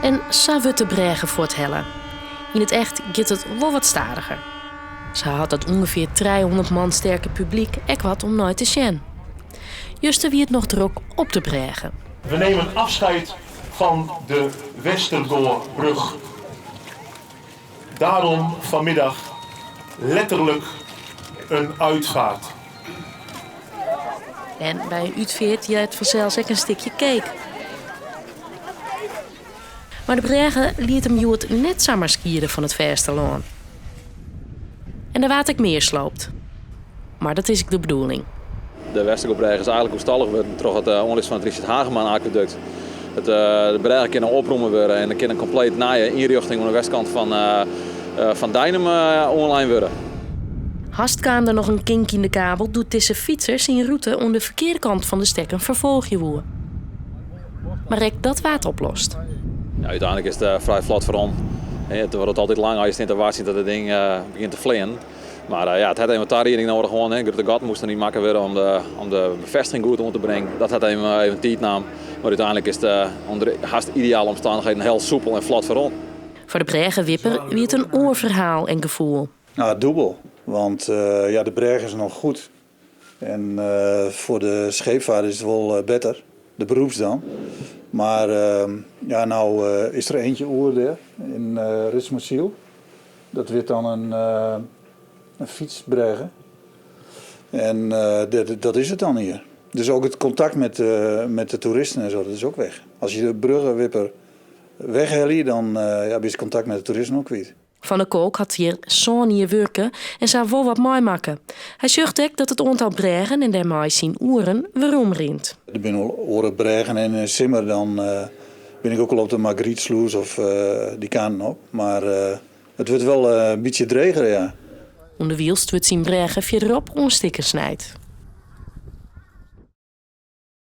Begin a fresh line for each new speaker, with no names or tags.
En zo wordt de bregen voor het helle. In het echt gaat het wel wat stadiger. Ze had het ongeveer 300 man sterke publiek ek wat om nooit te zien. Juist wie het nog druk op de bregen.
We nemen afscheid van de Westerdoorbrug. Daarom vanmiddag letterlijk een uitvaart.
En bij een uitvaart je het vanzelfs ook een stukje cake. Maar de bregen liet hem het net samen skieren van het Versterloon. En daar waard ik meer sloopt. Maar dat is ook de bedoeling.
De Westerdoorbreg is eigenlijk opstallig geworden door het onlust van het Richard Hageman aquaduct. De bregen kunnen oproemen worden en er kan een compleet nieuwe inrichting aan de westkant van Deinem online worden.
Haast kan er nog een kink in de kabel doet tussen fietsers in route om de verkeerde kant van de stekken vervolgje worden. Maar rek dat waard oplost.
Ja, uiteindelijk is het vrij vlot voor ons. Het wordt altijd lang als je niet te wachten dat het ding begint te vliegen. Maar het had inventariëring nodig gewoon. De gat moest er niet maken worden om de bevestiging goed om te brengen. Dat had even tijd nam. Maar uiteindelijk is het onder haast ideale omstandigheden heel soepel en vlot voor ons.
Voor de bregenwipper wie het een oorverhaal en gevoel.
Nou, dubbel. Want de breg is nog goed. En voor de scheepvaart is het wel beter. De beroeps dan. Maar nou is er eentje oer daar in Ritsmoorziel. Dat wordt dan een fietsbregen. En dat is het dan hier. Dus ook het contact met de toeristen en zo, dat is ook weg. Als je de bruggenwipper weghelpt, dan is het contact met de toeristen ook kwijt.
Van der Kolk had hier zo'n hier werken en zou wel wat mooi maken. Hij zucht ook dat het aantal bregen en daarmee zijn oeren weer omrint.
Er zijn wel oren bregen en in Simmer dan ben ik ook al op de Margrietsloes of die kanten op. Maar het wordt wel een beetje dreger, ja.
Om de wielst wordt zijn bregen verderop onstikken snijdt.